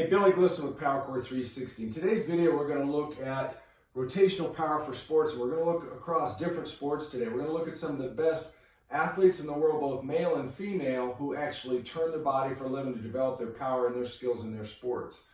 Hey, Billy Glisson with PowerCore 360. In today's video, we're going to look at rotational power for sports, and we're going to look across different sports today. We're going to look at some of the best athletes in the world, both male and female, who actually turn their body for a living to develop their power and their skills in their sports.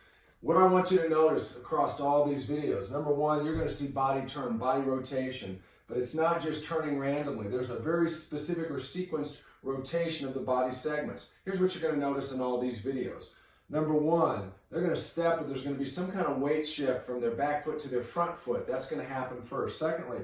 What I want you to notice across all these videos, number one, you're going to see body turn, body rotation, but it's not just turning randomly. There's a very specific or sequenced rotation of the body segments. Here's what you're going to notice in all these videos. Number one, they're going to step, but there's going to be some kind of weight shift from their back foot to their front foot. That's going to happen first. Secondly,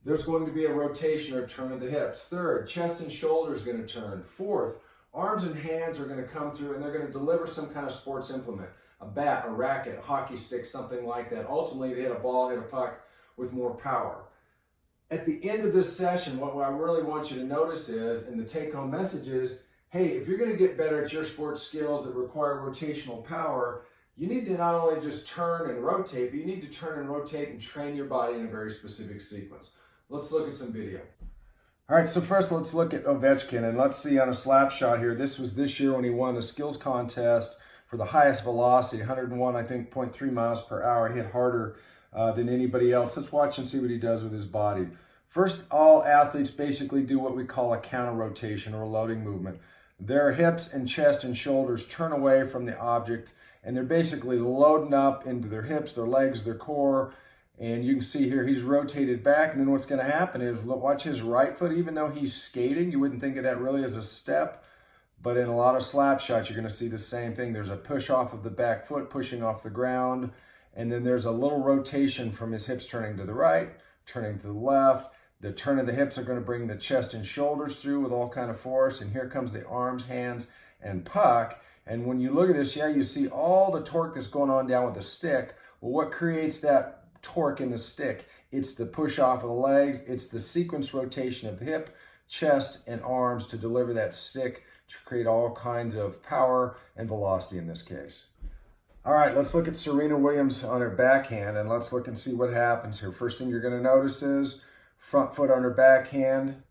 there's going to be a rotation or turn of the hips. Third, chest and shoulders are going to turn. Fourth, arms and hands are going to come through and they're going to deliver some kind of sports implement. A bat, a racket, a hockey stick, something like that. Ultimately, to hit a ball, hit a puck with more power. At the end of this session, what I really want you to notice is, and the take-home message is, hey, if you're going to get better at your sports skills that require rotational power, you need to not only just turn and rotate, but you need to turn and rotate and train your body in a very specific sequence. Let's look at some video. All right, so first let's look at Ovechkin, and let's see on a slap shot here. This was this year when he won the skills contest for the highest velocity, 101, I think, 0.3 miles per hour. He hit harder than anybody else. Let's watch and see what he does with his body. First, all athletes basically do what we call a counter rotation or a loading movement. Their hips and chest and shoulders turn away from the object, and they're basically loading up into their hips, their legs, their core. And you can see here he's rotated back, and then what's going to happen is, watch his right foot. Even though he's skating, you wouldn't think of that really as a step, but in a lot of slap shots, you're going to see the same thing. There's a push off of the back foot, pushing off the ground, and then there's a little rotation from his hips turning to the right, turning to the left. The turn of the hips are going to bring the chest and shoulders through with all kind of force. And here comes the arms, hands, and puck. And when you look at this, yeah, you see all the torque that's going on down with the stick. Well, what creates that torque in the stick? It's the push off of the legs. It's the sequence rotation of the hip, chest, and arms to deliver that stick to create all kinds of power and velocity in this case. All right, let's look at Serena Williams on her backhand, and let's look and see what happens here. First thing you're going to notice is front foot on her backhand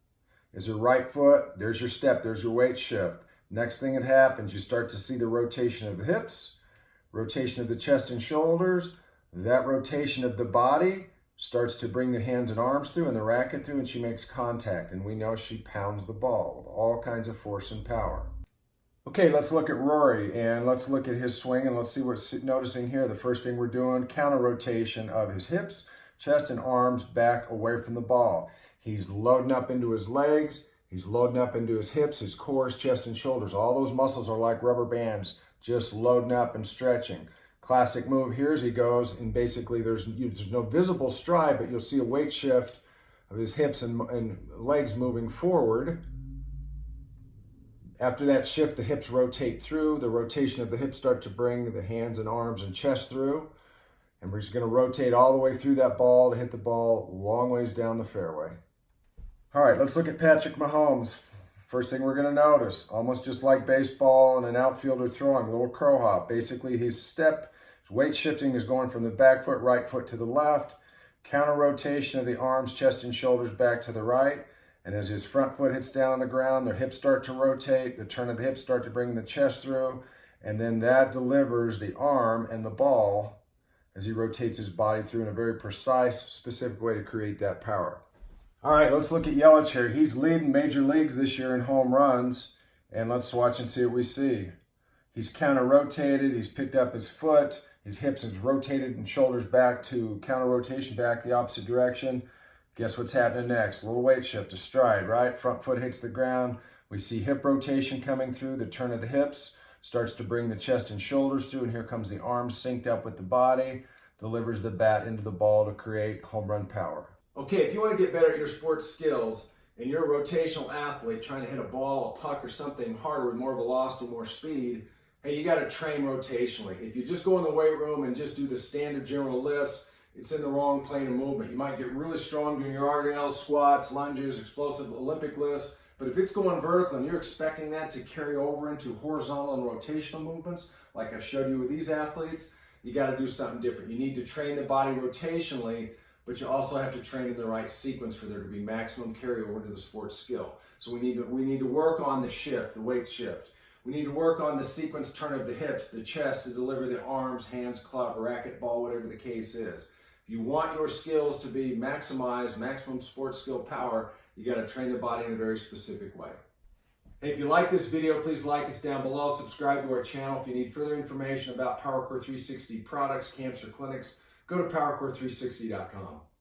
is her right foot. There's your step. There's your weight shift. Next thing that happens, you start to see the rotation of the hips, rotation of the chest and shoulders. That rotation of the body starts to bring the hands and arms through and the racket through, and she makes contact. And we know she pounds the ball with all kinds of force and power. Okay, let's look at Rory, and let's look at his swing, and let's see what's noticing here. The first thing we're doing, counter rotation of his hips, chest and arms back away from the ball. He's loading up into his legs. He's loading up into his hips, his core, his chest and shoulders. All those muscles are like rubber bands, just loading up and stretching. Classic move here as he goes, and basically there's no visible stride, but you'll see a weight shift of his hips and legs moving forward. After that shift, the hips rotate through. The rotation of the hips start to bring the hands and arms and chest through. And we're just going to rotate all the way through that ball to hit the ball long ways down the fairway. All right, let's look at Patrick Mahomes. First thing we're going to notice, almost just like baseball and an outfielder throwing, a little crow hop. Basically, his step, his weight shifting is going from the back foot, right foot to the left. Counter rotation of the arms, chest, and shoulders back to the right. And as his front foot hits down on the ground, their hips start to rotate. The turn of the hips start to bring the chest through. And then that delivers the arm and the ball as he rotates his body through in a very precise, specific way to create that power. All right, let's look at Yelich here. He's leading major leagues this year in home runs, and let's watch and see what we see. He's counter-rotated, he's picked up his foot, his hips is rotated and shoulders back to counter-rotation back the opposite direction. Guess what's happening next? A little weight shift, a stride, right? Front foot hits the ground. We see hip rotation coming through, the turn of the hips starts to bring the chest and shoulders through, and here comes the arms synced up with the body, delivers the bat into the ball to create home run power. Okay, if you want to get better at your sports skills, and you're a rotational athlete trying to hit a ball, a puck, or something harder with more velocity, more speed, hey, you got to train rotationally. If you just go in the weight room and just do the standard general lifts, it's in the wrong plane of movement. You might get really strong doing your RDLs, squats, lunges, explosive Olympic lifts, but if it's going vertical and you're expecting that to carry over into horizontal and rotational movements, like I've showed you with these athletes, you got to do something different. You need to train the body rotationally, but you also have to train in the right sequence for there to be maximum carryover to the sports skill. So we need to work on the shift, the weight shift. We need to work on the sequence turn of the hips, the chest to deliver the arms, hands, club, racket, ball, whatever the case is. If you want your skills to be maximized, maximum sports skill power, you got to train the body in a very specific way. Hey, if you like this video, please like us down below. Subscribe to our channel. If you need further information about PowerCore 360 products, camps, or clinics, go to PowerCore360.com.